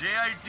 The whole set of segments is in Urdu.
JIT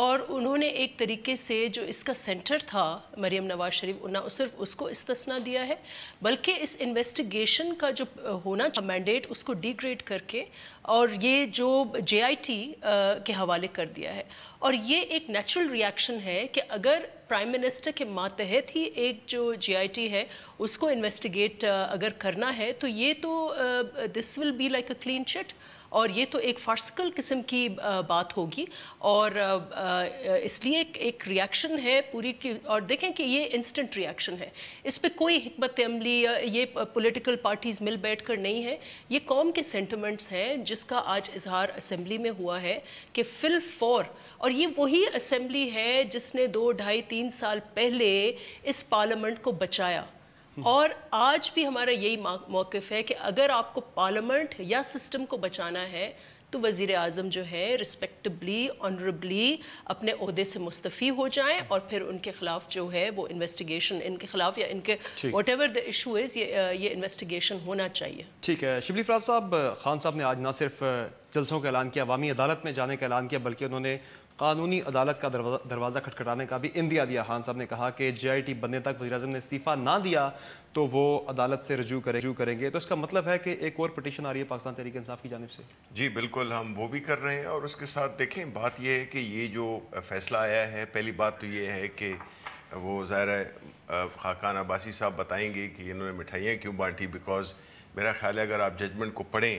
اور انہوں نے ایک طریقے سے جو اس کا سینٹر تھا مریم نواز شریف نہ صرف اس کو استثنا دیا ہے بلکہ اس انویسٹیگیشن کا جو ہونا مینڈیٹ اس کو ڈی گریڈ کر کے اور یہ جو جے آئی ٹی کے حوالے کر دیا ہے. اور یہ ایک نیچرل ریاکشن ہے کہ اگر پرائم منسٹر کے ماتحت ہی ایک جو جے آئی ٹی ہے اس کو انویسٹیگیٹ اگر کرنا ہے تو یہ تو this will be like a clean chit اور یہ تو ایک فارسیکل قسم کی بات ہوگی. اور اس لیے ایک ریاکشن ہے پوری کی اور دیکھیں کہ یہ انسٹنٹ ریاکشن ہے, اس پہ کوئی حکمت عملی یہ پولیٹیکل پارٹیز مل بیٹھ کر نہیں ہے, یہ قوم کے سینٹیمنٹس ہیں جس کا آج اظہار اسمبلی میں ہوا ہے کہ فی الفور. اور یہ وہی اسمبلی ہے جس نے 2, 2.5, 3 سال پہلے اس پارلیمنٹ کو بچایا اور آج بھی ہمارا یہی موقف ہے کہ اگر آپ کو پارلیمنٹ یا سسٹم کو بچانا ہے تو وزیر اعظم جو ہے رسپیکٹبلی آنریبلی اپنے عہدے سے مستعفی ہو جائیں اور پھر ان کے خلاف جو ہے وہ انویسٹیگیشن ان کے خلاف یا ان کے what ever the issue is یہ انویسٹیگیشن ہونا چاہیے. ٹھیک ہے. شبلی فراز صاحب, خان صاحب نے آج نہ صرف جلسوں کا اعلان کیا, عوامی عدالت میں جانے کا اعلان کیا, بلکہ انہوں نے قانونی عدالت کا دروازہ کھٹکھٹانے کا بھی اندیا دیا. خان صاحب نے کہا کہ جے آئی ٹی بننے تک وزیر اعظم نے استعفیٰ نہ دیا تو وہ عدالت سے رجوع کریں گے. تو اس کا مطلب ہے کہ ایک اور پٹیشن آ رہی ہے پاکستان تحریک انصاف کی جانب سے. جی بالکل, ہم وہ بھی کر رہے ہیں اور اس کے ساتھ دیکھیں بات یہ ہے کہ یہ جو فیصلہ آیا ہے, پہلی بات تو یہ ہے کہ وہ ظاہر ہے خاقان عباسی صاحب بتائیں گے کہ انہوں نے مٹھائیاں کیوں بانٹی, بیکاز میرا خیال ہے اگر آپ ججمنٹ کو پڑھیں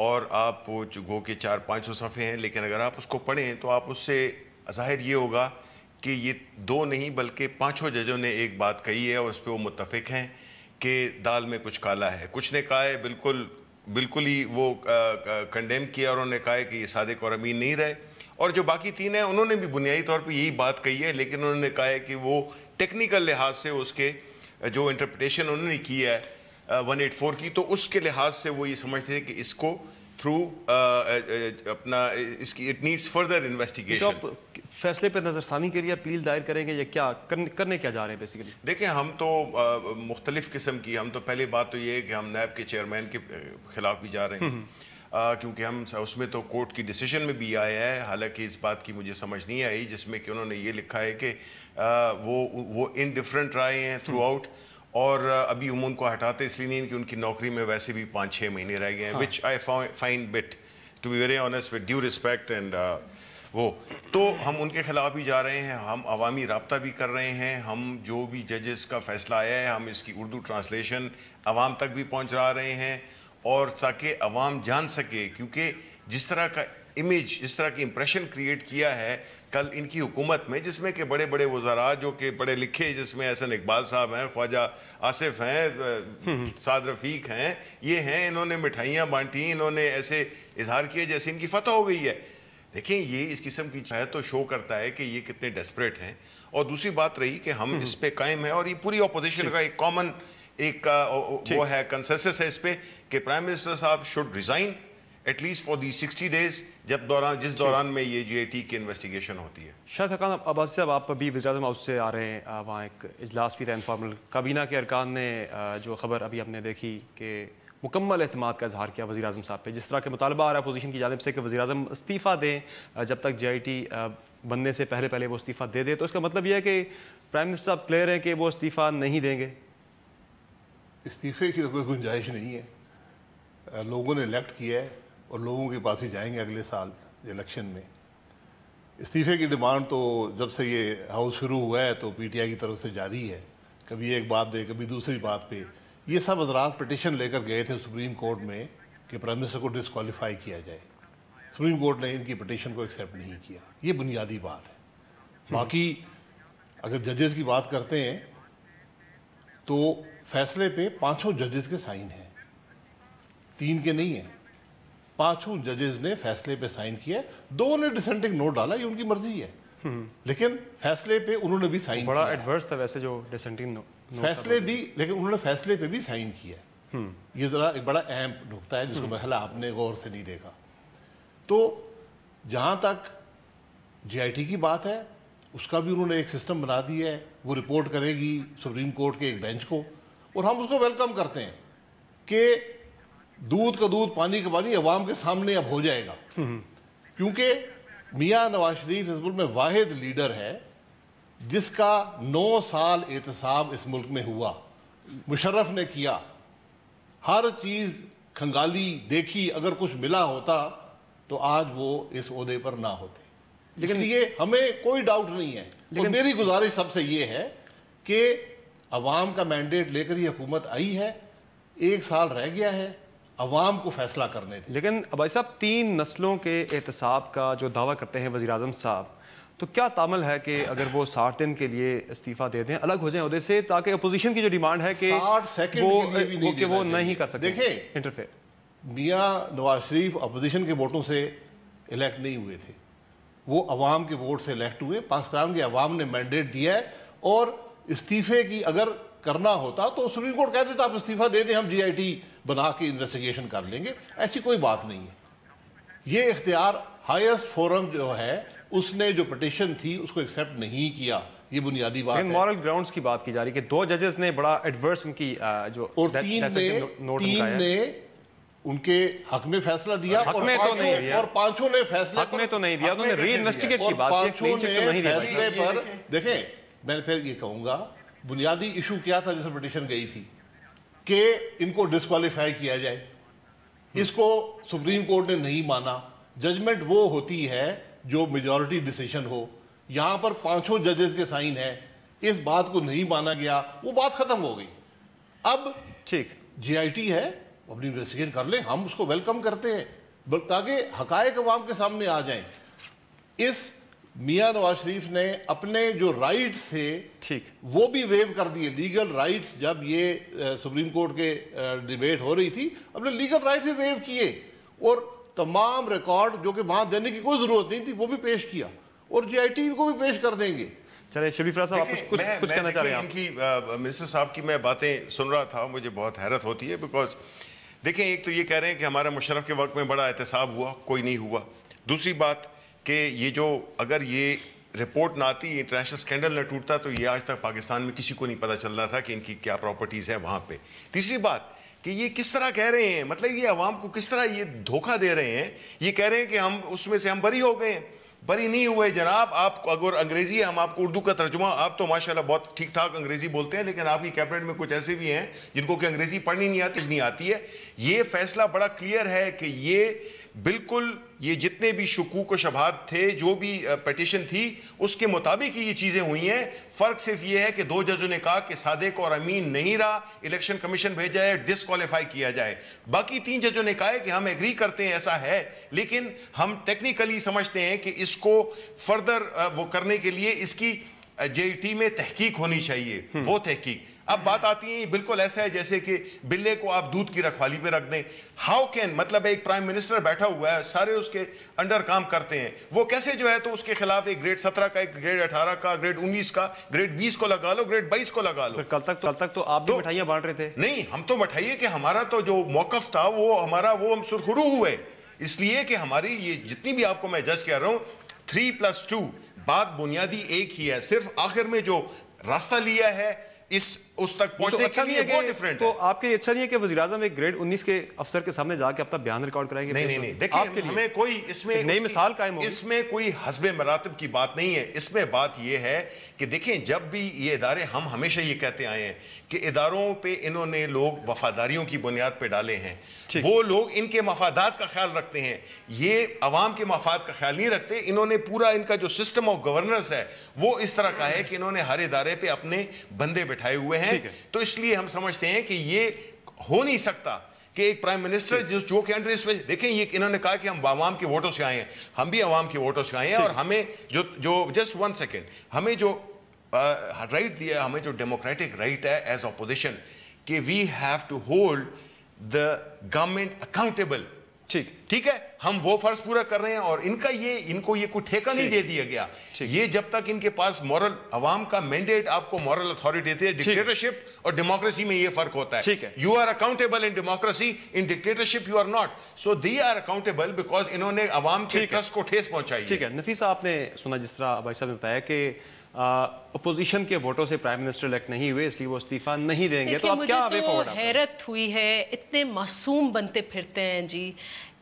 اور آپ وہ گو کے 400-500 صفحے ہیں, لیکن اگر آپ اس کو پڑھیں تو آپ اس سے ظاہر یہ ہوگا کہ یہ 2 نہیں بلکہ 5 ججوں نے ایک بات کہی ہے اور اس پہ وہ متفق ہیں کہ دال میں کچھ کالا ہے. کچھ نے کہا ہے بالکل ہی وہ کنڈیم کیا اور انہوں نے کہا ہے کہ یہ صادق اور امین نہیں رہے, اور جو باقی 3 ہیں انہوں نے بھی بنیادی طور پہ یہی بات کہی ہے, لیکن انہوں نے کہا ہے کہ وہ ٹیکنیکل لحاظ سے اس کے جو انٹرپریٹیشن انہوں نے کی ہے 184 کی, تو اس کے لحاظ سے وہ یہ سمجھتے ہیں کہ اس کو تھرو اپنا اس کی اٹ نیڈس فردر انویسٹیگیشن. فیصلے پہ نظر ثانی کے لیے اپیل دائر کریں گے یا کیا کرنے کیا جا رہے ہیں بیسیکلی؟ دیکھیں ہم تو مختلف قسم کی, ہم تو پہلی بات تو یہ ہے کہ ہم نیب کے چیئرمین کے خلاف بھی جا رہے ہیں کیونکہ ہم اس میں تو کورٹ کی ڈیسیجن میں بھی آیا ہے, حالانکہ اس بات کی مجھے سمجھ نہیں آئی جس میں کہ انہوں نے یہ لکھا ہے کہ وہ انڈیفرنٹ رائے ہیں تھرو آؤٹ, اور ابھی ہم ان کو ہٹاتے اس لیے نہیں کہ ان کی نوکری میں ویسے بھی 5-6 مہینے رہ گئے ہیں, which I find but to be very honest with due respect and وہ تو ہم ان کے خلاف بھی جا رہے ہیں, ہم عوامی رابطہ بھی کر رہے ہیں, ہم جو بھی ججز کا فیصلہ آیا ہے ہم اس کی اردو ٹرانسلیشن عوام تک بھی پہنچا رہے ہیں, اور تاکہ عوام جان سکے, کیونکہ جس طرح کا امیج جس طرح کی امپریشن کریٹ کیا ہے کل ان کی حکومت میں, جس میں کہ بڑے بڑے وزراء جو کہ پڑھے لکھے, جس میں احسن اقبال صاحب ہیں, خواجہ آصف ہیں, سعد رفیق ہیں, یہ ہیں, انہوں نے مٹھائیاں بانٹی, انہوں نے ایسے اظہار کیا جیسے ان کی فتح ہو گئی ہے. دیکھیں یہ اس قسم کی ہے تو شو کرتا ہے کہ یہ کتنے ڈیسپریٹ ہیں. اور دوسری بات رہی کہ ہم اس پہ قائم ہیں, اور یہ پوری اپوزیشن کا ایک کامن ایک وہ ہے کنسنسس ہے اس پہ کہ پرائم منسٹر صاحب should resign at least for the 60 days جس دوران میں یہ جے ٹی کی انویسٹیگیشن ہوتی ہے. شاہد حقان عباسی صاحب, آپ ابھی وزیر اعظم ہاؤس سے آ رہے ہیں, وہاں ایک اجلاس بھی تھا انفارمل, کابینہ کے ارکان نے جو خبر ابھی ہم نے دیکھی کہ مکمل اعتماد کا اظہار کیا وزیر اعظم صاحب پہ, جس طرح کے مطالبہ آ رہا ہے اپوزیشن کی جانب سے کہ وزیر اعظم استعفیٰ دیں جب تک جے آئی ٹی بننے سے پہلے وہ استعفیٰ دے دے, تو اس کا مطلب یہ ہے کہ پرائم منسٹر صاحب کلیئر ہیں کہ وہ استعفیٰ نہیں دیں گے؟ استعفے کی تو کوئی گنجائش نہیں ہے, لوگوں نے الیکٹ کیا ہے اور لوگوں کے پاس ہی جائیں گے اگلے سال الیکشن میں. استعفے کی ڈیمانڈ تو جب سے یہ ہاؤس شروع ہوا ہے تو پی ٹی آئی کی طرف سے جاری ہے, کبھی ایک بات پہ کبھی دوسری بات پہ. یہ سب حضرات پٹیشن لے کر گئے تھے سپریم کورٹ میں کہ پرائم منسٹر کو ڈسکوالیفائی کیا جائے, سپریم کورٹ نے ان کی پٹیشن کو ایکسیپٹ نہیں کیا. یہ بنیادی بات ہے. باقی اگر ججز کی بات کرتے ہیں تو فیصلے پہ 5 ججز کے سائن ہیں, 3 کے نہیں ہیں, 5 ججز نے فیصلے پہ سائن کیا. 2 نے ڈسینٹنگ نوٹ ڈالا, یہ ان کی مرضی ہے, لیکن فیصلے پہ انہوں نے بھی سائن کیا. بڑا ایڈورس تھا ویسے جو ڈسینٹنگ فیصلے بھی, لیکن انہوں نے فیصلے پہ بھی سائن کیا. یہ ذرا ایک بڑا اہم نقطہ ہے جس کو محلہ آپ نے غور سے نہیں دیکھا. تو جہاں تک جے آئی ٹی کی بات ہے اس کا بھی انہوں نے ایک سسٹم بنا دیا ہے, وہ رپورٹ کرے گی سپریم کورٹ کے ایک بینچ کو, اور ہم اس کو ویلکم کرتے ہیں کہ دودھ کا دودھ پانی کا پانی عوام کے سامنے اب ہو جائے گا, کیونکہ میاں نواز شریف اس ملک میں واحد لیڈر ہے جس کا 9 سال احتساب اس ملک میں ہوا. مشرف نے کیا, ہر چیز کھنگالی دیکھی, اگر کچھ ملا ہوتا تو آج وہ اس عہدے پر نہ ہوتے. اس لیے ہمیں کوئی ڈاؤٹ نہیں ہے. اور میری گزارش سب سے یہ ہے کہ عوام کا مینڈیٹ لے کر یہ حکومت آئی ہے, 1 سال رہ گیا ہے, عوام کو فیصلہ کرنے دیں. لیکن بھائی صاحب 3 نسلوں کے احتساب کا جو دعویٰ کرتے ہیں وزیر اعظم صاحب, تو کیا تعمل ہے کہ اگر وہ 60 دن کے لیے استعفیٰ دے دیں, الگ ہو جائیں عہدے سے, تاکہ اپوزیشن کی جو ڈیمانڈ ہے کہ 60 سیکنڈ وہ نہیں کر سکتے دیکھیں انٹرفیئر. میاں نواز شریف اپوزیشن کے ووٹوں سے الیکٹ نہیں ہوئے تھے, وہ عوام کے ووٹ سے الیکٹ ہوئے. پاکستان کے عوام نے مینڈیٹ دیا ہے, اور استعفے کی اگر کرنا ہوتا تو سپریم کورٹ کہتے تھے آپ استعفیٰ دے دیں, ہم جی آئی ٹی بنا کے انویسٹیگیشن کر لیں گے. ایسی کوئی بات نہیں ہے. یہ اختیار ہائیسٹ فورم جو ہے اس نے جو پٹیشن تھی اس کو ایکسیپٹ نہیں کیا, یہ بنیادی بات ہے. مورل گراؤنڈز کی بات کی جا رہی ہے کہ 2 ججز نے بڑا ایڈورس ان کی جو اور 3 نے ان کے حق میں فیصلہ دیا, حق میں تو نہیں دیا, اور 5 نے فیصلے حق میں تو نہیں دیا, انہوں نے ری انویسٹیگیٹ کی بات کی, کلین چٹ تو نہیں دیا. فیصلے پر دیکھیں, میں پھر یہ کہوں گا بنیادی ایشو کیا تھا جس پر پٹیشن گئی تھی کہ ان کو ڈسکوالیفائی کیا جائے. اس کو سپریم کورٹ نے نہیں مانا. ججمنٹ وہ ہوتی ہے جو میجورٹی ڈیسیشن ہو. یہاں پر 5 ججز کے سائن ہیں, اس بات کو نہیں مانا گیا, وہ بات ختم ہو گئی. اب ٹھیک جی آئی ٹی ہے, اپنی انویسٹیگیشن کر لیں, ہم اس کو ویلکم کرتے ہیں, تاکہ حقائق عوام کے سامنے آ جائیں. اس میاں نواز شریف نے اپنے جو رائٹس تھے ٹھیک وہ بھی ویو کر دیے. لیگل رائٹس, جب یہ سپریم کورٹ کے ڈیبیٹ ہو رہی تھی, اپنے لیگل رائٹس ویو کیے, اور تمام ریکارڈ جو کہ وہاں دینے کی کوئی ضرورت نہیں تھی وہ بھی پیش کیا, اور جی آئی ٹی کو بھی پیش کر دیں گے. چلے شریف راز صاحب آپ کچھ کہنا چاہ رہے ہیں. ان کی منسٹر صاحب کی میں باتیں سن رہا تھا, مجھے بہت حیرت ہوتی ہے. بیکاز دیکھیں, ایک تو یہ کہہ رہے ہیں کہ ہمارا مشرف کے وقت میں بڑا احتساب ہوا, کوئی نہیں ہوا. دوسری بات کہ یہ جو اگر یہ رپورٹ نہ آتی, انٹرنیشنل اسکینڈل نہ ٹوٹتا, تو یہ آج تک پاکستان میں کسی کو نہیں پتہ چل رہا تھا کہ ان کی کیا پراپرٹیز ہیں وہاں پہ. تیسری بات کہ یہ کس طرح کہہ رہے ہیں, مطلب یہ عوام کو کس طرح یہ دھوکہ دے رہے ہیں. یہ کہہ رہے ہیں کہ ہم اس میں سے ہم بری ہو گئے ہیں. بری نہیں ہوئے جناب. آپ کو اگر انگریزی ہے, ہم آپ کو اردو کا ترجمہ, آپ تو ماشاءاللہ بہت ٹھیک ٹھاک انگریزی بولتے ہیں, لیکن آپ کی کیبنٹ میں کچھ ایسے بھی ہیں جن کو کہ انگریزی پڑھنی نہیں آتی ہے. یہ فیصلہ بڑا کلیئر ہے کہ یہ بالکل یہ جتنے بھی شکوک و شبہات تھے, جو بھی پیٹیشن تھی, اس کے مطابق یہ چیزیں ہوئی ہیں. فرق صرف یہ ہے کہ 2 ججوں نے کہا کہ صادق اور امین نہیں رہا, الیکشن کمیشن بھیجا ہے, ڈسکوالیفائی کیا جائے. باقی 3 ججوں نے کہا ہے کہ ہم ایگری کرتے ہیں ایسا ہے, لیکن ہم ٹیکنیکلی سمجھتے ہیں کہ اس کو فردر وہ کرنے کے لیے اس کی جے ای ٹی میں تحقیق ہونی چاہیے. وہ تحقیق اب بات آتی ہے, بالکل ایسا ہے جیسے کہ بلے کو آپ دودھ کی رکھوالی پہ رکھ دیں. ہاؤ کین, مطلب ایک پرائم منسٹر بیٹھا ہوا ہے, سارے اس کے انڈر کام کرتے ہیں, وہ کیسے جو ہے تو اس کے خلاف ایک گریڈ 17 کا, ایک گریڈ 18 کا, گریڈ 19 کا, گریڈ 20 کو لگا لو, گریڈ 22 کو لگا لو. کل تک تو آپ بھی مٹھائیاں بانٹ رہے تھے. نہیں, ہم تو مٹھائیے کہ ہمارا تو جو موقف تھا وہ ہم سرخرو ہوئے, اس لیے کہ ہماری یہ جتنی بھی آپ کو میں جج کہہ رہا ہوں 3+2 بات بنیادی ایک ہی ہے. صرف آخر میں جو راستہ لیا ہے اس تک پہنچنے کے لیے وہ ڈیفرنٹ ہے. تو آپ کے اچھا نہیں ہے کہ وزیر اعظم ایک گریڈ 19 کے افسر کے سامنے جا کے اپنا بیان ریکارڈ کرائیں گے؟ نہیں, دیکھیں ہمیں کوئی اس میں نئی مثال قائم ہوگی. اس میں کوئی حسب مراتب کی بات نہیں ہے. اس میں بات یہ ہے کہ دیکھیں, جب بھی یہ ادارے, ہم ہمیشہ یہ کہتے آئے ہیں کہ اداروں پہ انہوں نے لوگ وفاداریوں کی بنیاد پہ ڈالے ہیں. وہ لوگ ان کے مفادات کا خیال رکھتے ہیں, یہ عوام کے مفاد کا خیال نہیں رکھتے. انہوں نے پورا ان کا جو سسٹم آف گورننس ہے وہ اس طرح کا ہے کہ انہوں نے ہر ادارے پہ اپنے بندے بٹھائے ہوئے ہیں. تو اس لیے ہم سمجھتے ہیں کہ یہ ہو نہیں سکتا کہ ایک پرائم منسٹر جو کہ انڈر اس وجہ, دیکھیں یہ انہوں نے کہا کہ ہم عوام کے ووٹوں سے آئے ہیں, ہم بھی عوام کے ووٹوں سے آئے ہیں, اور ہمیں جو جسٹ 1 سیکنڈ, ہمیں جو رائٹ دیا, ہمیں جو ڈیموکریٹک رائٹ ہے ایز اپوزیشن کہ we have to hold the government accountable. ٹھیک ہے, ہم وہ فرض پورا کر رہے ہیں, اور ان کو یہ کوئی ٹھیکہ نہیں دے دیا گیا. یہ جب تک ان کے پاس مورل, عوام کا مینڈیٹ آپ کو مورل اتھارٹی دیتے ہیں. ڈکٹیٹرشپ اور ڈیموکریسی میں یہ فرق ہوتا ہے. You are accountable in democracy, in dictatorship you are not. So they are accountable because انہوں نے عوام کے ٹرسٹ کو ٹھیس پہنچائی. ٹھیک ہے نفیس, آپ نے سنا جس طرح بھائی صاحب نے بتایا کہ اپوزیشن کے ووٹوں سے پرائم منسٹر الیکٹ نہیں ہوئے, اس لیے وہ استعفیٰ نہیں دیں گے. تو اب کیا وے فارورڈ ہے؟ حیرت ہوئی ہے, اتنے معصوم بنتے پھرتے ہیں جی.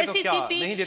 SCCP,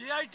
JIT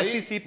SCCP,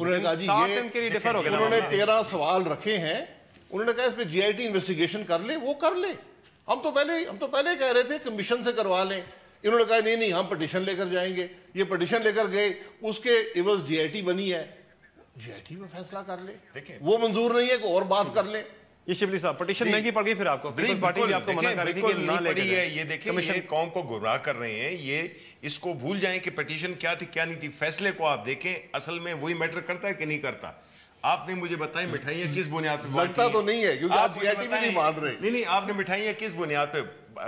انہوں نے کہا جی یہ انہوں نے 13 سوال رکھے ہیں, انہوں نے کہا اس پہ GIT انویسٹیگیشن کر لے, وہ کر لے. ہم تو پہلے کہہ رہے تھے کمیشن سے کروا لیں. انہوں نے کہا نہیں ہم پٹیشن لے کر جائیں گے. یہ پٹیشن لے کر گئے, اس کے عوض GIT بنی ہے. GIT میں فیصلہ کر لے, وہ منظور نہیں ہے کہ اور بات کر لیں. یہ شبلی صاحب پٹیشن مہنگی پڑ گئی پھر آپ کو, پیپلز پارٹی بھی آپ کو منع کر رہی تھی کہ نہ لے کے. یہ دیکھیں یہ قوم کو گمراہ کر رہے ہیں, یہ اس کو بھول جائیں کہ پٹیشن کیا تھی کیا نہیں تھی. فیصلے کو آپ دیکھیں, اصل میں وہی میٹر کرتا ہے کہ نہیں کرتا. آپ نے مجھے بتائیں مٹھائیاں کس بنیاد پہ لگتا تو نہیں ہے کیونکہ آپ GIT بھی نہیں مان رہے. نہیں آپ نے مٹھائیاں کس بنیاد پہ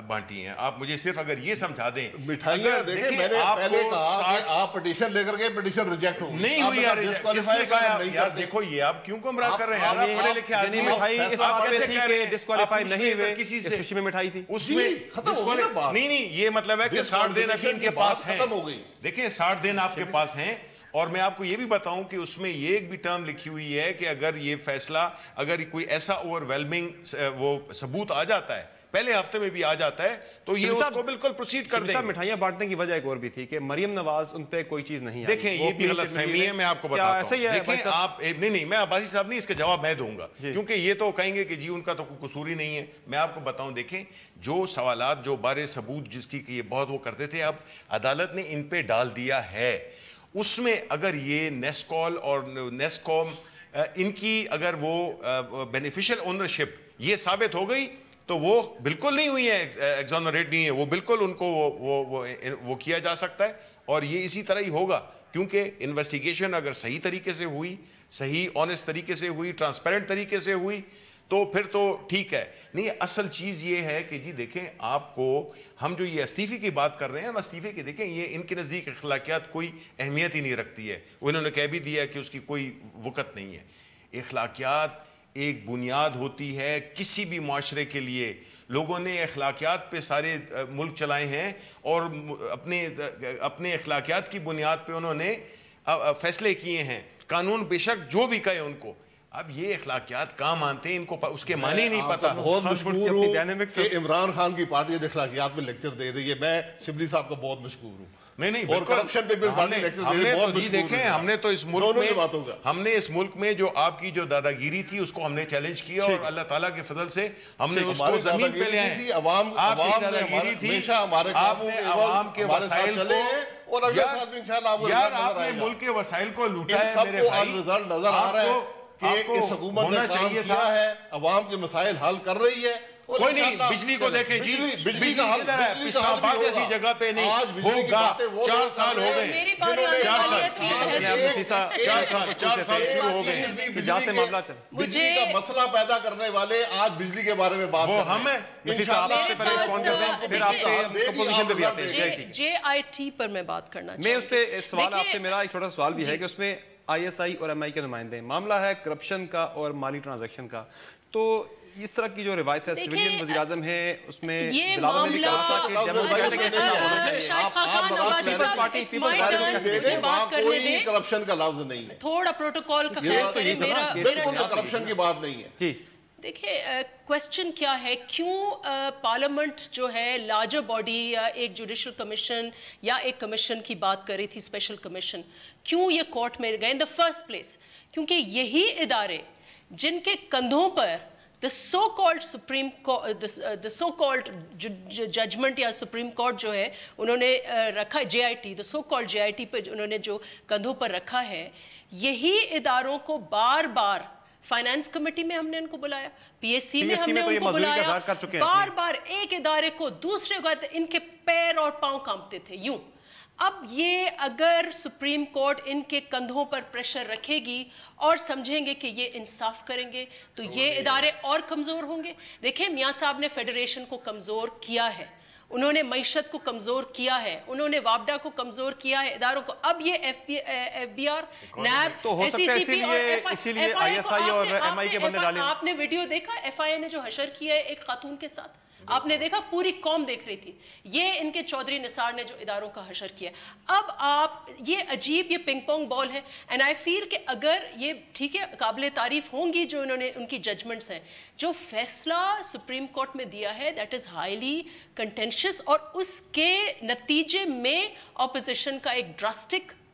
بانٹی ہیں, آپ مجھے صرف اگر یہ سمجھا دیں. مٹھائیاں دیکھیں, میں نے پہلے کہا کہ آپ پٹیشن لے کر گئے, پٹیشن ریجیکٹ ہو گئی. نہیں ہوئی یار, دیکھو یہ آپ کیوں گمراہ کر رہے ہیں. آپ پڑھے لکھے آدمی, مٹھائی اس بات پہ تھی کہ ڈسکوالیفائی نہیں ہوئے, کسی سے خوشی میں مٹھائی تھی اس میں نہیں, یہ مطلب ہے کہ 60 دن ابھی ان کے پاس ہیں. دیکھیں 60 دن آپ کے پاس ہیں. اور میں آپ کو یہ بھی بتاؤں کہ اس میں یہ ایک بھی ٹرم لکھی ہوئی ہے کہ اگر یہ فیصلہ, اگر کوئی ایسا اوور ویلمنگ وہ ثبوت آ جاتا ہے, پہلے ہفتے میں بھی آ جاتا ہے, تو یہ اس کو بالکل پروسیڈ کر دیں. مٹھائیاں بانٹنے کی وجہ ایک اور بھی تھی کہ مریم نواز ان پہ کوئی چیز نہیں آئی. دیکھیں یہ بھی غلط فہمی ہے, میں آپ کو بتاتا ہوں. دیکھیں آپ نہیں میں عباسی صاحب نہیں, اس کا جواب میں دوں گا کیونکہ یہ تو کہیں گے کہ جی ان کا تو کوئی قصور ہی نہیں ہے. میں آپ کو بتاؤں, دیکھیں جو سوالات جو بارے ثبوت جس کی یہ بہت وہ کرتے تھے, اب عدالت نے ان پہ ڈال دیا ہے. اس میں اگر یہ نیسکول اور نیسکوم ان کی اگر وہ بینیفیشل اونرشپ یہ ثابت ہو گئی تو وہ بالکل نہیں ہوئی ہے, ایگزونریٹ نہیں ہے, وہ بالکل ان کو وہ کیا جا سکتا ہے. اور یہ اسی طرح ہی ہوگا کیونکہ انویسٹیگیشن اگر صحیح طریقے سے ہوئی, صحیح آنیسٹ طریقے سے ہوئی, ٹرانسپیرنٹ طریقے سے ہوئی تو پھر تو ٹھیک ہے. نہیں اصل چیز یہ ہے کہ جی دیکھیں آپ کو, ہم جو یہ استعفے کی بات کر رہے ہیں, ہم استعفے کی دیکھیں یہ ان کے نزدیک اخلاقیات کوئی اہمیت ہی نہیں رکھتی ہے. انہوں نے کہہ بھی دیا کہ اس کی کوئی وقت نہیں ہے. اخلاقیات ایک بنیاد ہوتی ہے کسی بھی معاشرے کے لیے. لوگوں نے اخلاقیات پہ سارے ملک چلائے ہیں اور اپنے اخلاقیات کی بنیاد پہ انہوں نے فیصلے کیے ہیں. قانون بے شک جو بھی کہے ان کو, اب یہ اخلاقیات کہاں مانتے ہیں, ان کو اس کے معنی نہیں پتا. بہت مشکور ہوں کہ عمران خان کی پارٹی اخلاقیات میں لیکچر دے رہی ہے. میں شبلی صاحب کا بہت مشکور ہوں. نہیں اور کرپشن پہ ہم نے تو اس ملک میں جو آپ کی جو دادا گیری تھی اس کو ہم نے چیلنج کیا اور اللہ تعالیٰ کے فضل سے ہم نے اس کو زمین پہ لے آئے. آپ کی دادا گیری تھی, آپ نے عوام کے وسائل کو, یار آپ نے ملک کے وسائل کو لوٹا ہے میرے بھائی. رزلٹ نظر آ رہا ہے کہ اس حکومت نے کام کیا ہے, عوام کے مسائل حل کر رہی ہے. کوئی نہیں, بجلی کو دیکھیں جی, بجلی کدھر ہے, اسلام آباد ایسی جگہ پہ نہیں ہوگا. 4 سال ہو گئے, 4 سال شروع ہو گئے. بجلی کا مسئلہ پیدا کرنے والے آج بجلی کے بارے میں بات وہ ہم ہیں. JIT پر میں بات کرنا میں اس پہ سوال آپ سے, میرا ایک چھوٹا سوال بھی ہے کہ اس میں ISI اور MI کے نمائندے, معاملہ ہے کرپشن کا اور مالی ٹرانزیکشن کا. تو اس طرح کی جو روایت ہے سویلین وزیراعظم ہے اس میں بلاول نے بھی کہا تھا کہ ڈیموکریٹک کرپشن کا لفظ نہیں ہے, تھوڑا پروٹوکول کا خیال کریں. میرا کرپشن کی بات نہیں ہے. جی دیکھیں کویسچن کیا ہے, کیوں پارلیمنٹ جو ہے لارجر باڈی یا ایک جوڈیشل کمیشن یا ایک کمیشن کی بات کر رہی تھی, اسپیشل کمیشن, کیوں یہ کورٹ میں گئے ان دا فرسٹ پلیس؟ کیونکہ یہی ادارے جن کے کندھوں پر the so called judgment یا سپریم کورٹ جو ہے انہوں نے رکھا, JIT the so called JIT پہ انہوں نے جو کندھوں پر رکھا ہے, یہی اداروں کو بار بار فائنانس کمیٹی میں ہم نے ان کو بلایا, PSC میں ہم نے ان کو بلایا, بار بار ایک ادارے کو دوسرے کو, ان کے پیر اور پاؤں کانپتے تھے یوں. اب یہ اگر سپریم کورٹ ان کے کندھوں پر پریشر رکھے گی اور سمجھیں گے کہ یہ انصاف کریں گے تو یہ ادارے اور کمزور ہوں گے. دیکھیں میاں صاحب نے فیڈریشن کو کمزور کیا ہے, انہوں نے معیشت کو کمزور کیا ہے, انہوں نے وابڈا کو کمزور کیا ہے, اداروں کو. اب یہ FBR, نیب, SCCP اور FIA آپ نے ویڈیو دیکھا, FIA نے جو حشر کیا ہے ایک خاتون کے ساتھ, آپ نے دیکھا, پوری قوم دیکھ رہی تھی. یہ ان کے چودھری نثار نے جو اداروں کا حشر کیا. اب آپ یہ عجیب یہ پنگ پونگ بال ہے. اینڈ آئی فیل کہ اگر یہ ٹھیک ہے قابل تعریف ہوں گی جو انہوں نے ان کی ججمنٹس ہیں, جو فیصلہ سپریم کورٹ میں دیا ہے دیٹ از ہائیلی کنٹینشیس, اور اس کے نتیجے میں اپوزیشن کا ایک ڈراسٹک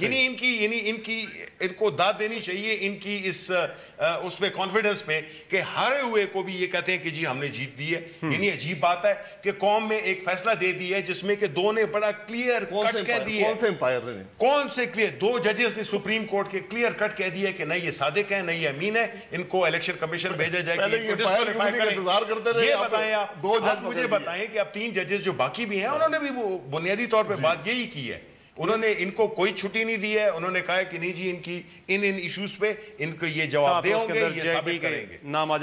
یعنی ان کو داد دینی چاہیے ان کی اس پہ کانفیڈنس پہ کہ ہارے ہوئے کو بھی یہ کہتے ہیں کہ جی ہم نے جیت دی ہے. یعنی عجیب بات ہے کہ قوم میں ایک فیصلہ دے دی ہے جس میں کہ دو نے بڑا کلیئر کٹ کہہ دیا ہے, کون سے کلیئر, 2 ججز نے سپریم کورٹ کے کلیئر کٹ کہہ دیا کہ نہیں یہ صادق ہیں نہیں یہ امین ہے, ان کو الیکشن کمیشن بھیجا جائے کہ یہ بتائیں آپ مجھے بتائیں کہ اب 3 ججز جو باقی بھی ہیں انہوں نے بھی بنیادی طور پہ بات یہی کی ہے, انہوں نے ان کو کوئی چھٹی نہیں دی ہے, انہوں نے کہا کہ نہیں جی ان کی ان ایشوز پہ ان کو یہ جواب دے ہوں گے, یہ ثابت کریں گے.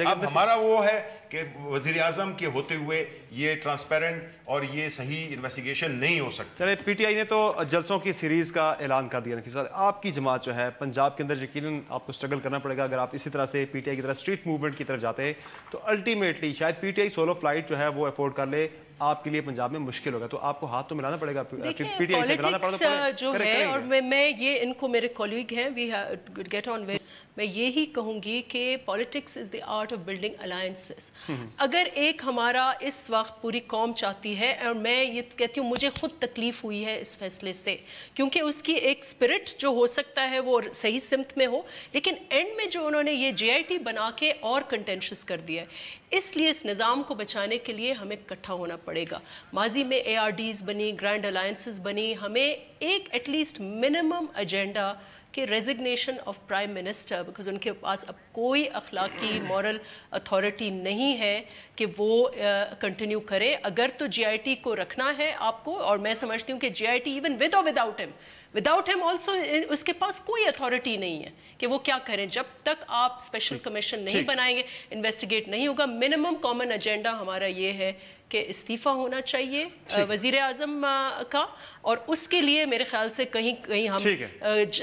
اب ہمارا وہ ہے کہ وزیر اعظم کے ہوتے ہوئے یہ ٹرانسپیرنٹ اور یہ صحیح انویسٹیگیشن نہیں ہو سکتی. چلے پی ٹی آئی نے تو جلسوں کی سیریز کا اعلان کر دیا. نفیس صاحب آپ کی جماعت جو ہے پنجاب کے اندر یقیناً آپ کو اسٹرگل کرنا پڑے گا, اگر آپ اسی طرح سے پی ٹی آئی کی طرح اسٹریٹ موومنٹ کی طرف جاتے ہیں تو الٹیمیٹلی شاید P T I solo flight جو ہے وہ افورڈ کر لے, آپ کے لیے پنجاب میں مشکل ہوگا, تو آپ کو ہاتھ تو ملانا پڑے گا پی ٹی آئی سے, ملانا پڑے گا جو ہے. اور میں یہ ان کو میرے کولیگ ہیں وی گیٹ آن ویٹ, میں یہی کہوں گی کہ politics is the art of building alliances. اگر ایک ہمارا اس وقت پوری قوم چاہتی ہے, اور میں یہ کہتی ہوں مجھے خود تکلیف ہوئی ہے اس فیصلے سے, کیونکہ اس کی ایک اسپرٹ جو ہو سکتا ہے وہ صحیح سمت میں ہو, لیکن اینڈ میں جو انہوں نے یہ جے آئی ٹی بنا کے اور کنٹینشس کر دیا ہے. اس لیے اس نظام کو بچانے کے لیے ہمیں اکٹھا ہونا پڑے گا. ماضی میں اے آر ڈیز بنی, گرینڈ الائنسز بنی, ہمیں ایک ایٹ لیسٹ منیمم ایجنڈا کہ resignation of prime minister, because ان کے پاس اب کوئی اخلاقی مورل اتھارٹی نہیں ہے کہ وہ کنٹینیو کرے. اگر تو جے آئی ٹی کو رکھنا ہے آپ کو, اور میں سمجھتی ہوں کہ جے آئی ٹی ایون ود اور وداؤٹ ہم آلسو اس کے پاس کوئی اتھارٹی نہیں ہے کہ وہ کیا کریں. جب تک آپ اسپیشل کمیشن نہیں بنائیں گے, انویسٹیگیٹ نہیں ہوگا. منیمم کامن ایجنڈا ہمارا یہ ہے کہ استعفیٰ ہونا چاہیے وزیر اعظم کا, اور اس کے لیے میرے خیال سے کہیں ہم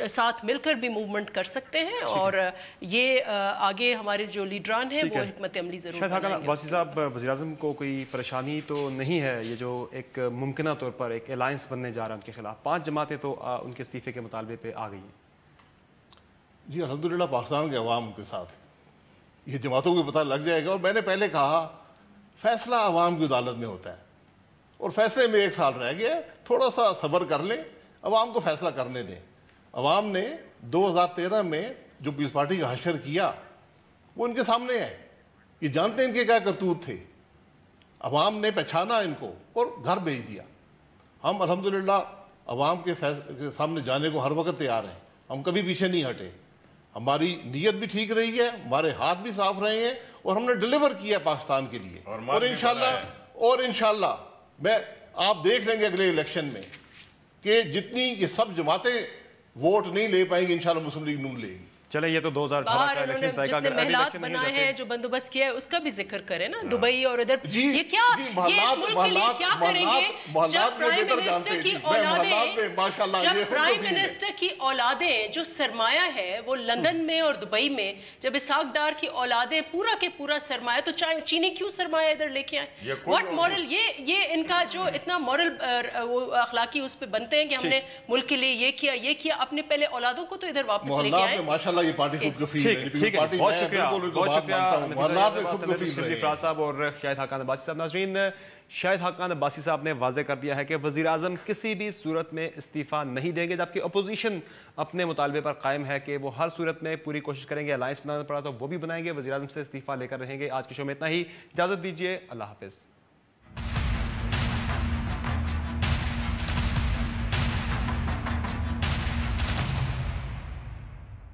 ساتھ مل کر بھی موومنٹ کر سکتے ہیں, اور یہ آگے ہمارے جو لیڈران ہیں وہ حکمت عملی ضرور بنائیں گے. شاہد عباسی صاحب, وزیر اعظم کو کوئی پریشانی تو نہیں ہے یہ جو ایک ممکنہ طور پر ایک الائنس بننے جا رہا ہے ان کے خلاف؟ 5 جماعتیں تو ان کے استعفے کے مطالبے پہ آ گئی ہیں. جی الحمدللہ پاکستان کے عوام کے ساتھ یہ جماعتوں کو پتہ لگ جائے گا. اور میں نے پہلے کہا فیصلہ عوام کی عدالت میں ہوتا ہے, اور فیصلے میں 1 سال رہ گیا ہے, تھوڑا سا صبر کر لیں, عوام کو فیصلہ کرنے دیں. عوام نے 2013 میں جو پیپلز پارٹی کا حشر کیا وہ ان کے سامنے ہے, یہ جانتے ہیں ان کے کیا کرتوت تھے. عوام نے پہچانا ان کو اور گھر بھیج دیا. ہم الحمدللہ عوام کے سامنے جانے کو ہر وقت تیار ہیں, ہم کبھی پیچھے نہیں ہٹے. ہماری نیت بھی ٹھیک رہی ہے, ہمارے ہاتھ بھی صاف رہے ہیں, اور ہم نے ڈیلیور کیا پاکستان کے لیے. اور انشاءاللہ میں آپ دیکھ لیں گے اگلے الیکشن میں کہ جتنی یہ سب جماعتیں ووٹ نہیں لے پائیں گے انشاءاللہ مسلم لیگ نون لے گی. چلیں یہ تو 2018 کا الیکشن طے کا, اگر محلات بنائے ہیں جو بندوبست کیا ہے اس کا بھی ذکر کریں نا, دبئی اور ادھر. یہ کیا یہ اس ملک کے لیے کیا کریں گے جب پرائم منسٹر کی اولادیں جو سرمایہ ہے وہ لندن میں اور دبئی میں, جب اسحاق ڈار کی اولادیں پورا کے پورا سرمایہ, تو چینی کیوں سرمایہ ادھر لے کے آئے؟ واٹ مورل, یہ ان کا جو اتنا مورل اخلاقی اس پہ بنتے ہیں کہ ہم نے ملک کے لیے یہ کیا, اپنے پہلے اولادوں کو تو ادھر واپس لے کے آئے. یہ پارٹی خود کفیل ہے. بہت شکریہ فراز صاحب اور شاہد حقان عباسی صاحب. ناظرین, شاہد حقان عباسی صاحب نے واضح کر دیا ہے کہ وزیر اعظم کسی بھی صورت میں استعفیٰ نہیں دیں گے, جبکہ اپوزیشن اپنے مطالبے پر قائم ہے کہ وہ ہر صورت میں پوری کوشش کریں گے. الائنس بنانا پڑا تو وہ بھی بنائیں گے, وزیر اعظم سے استعفیٰ لے کر رہیں گے. آج کے شو میں اتنا ہی, اجازت دیجیے, اللہ حافظ.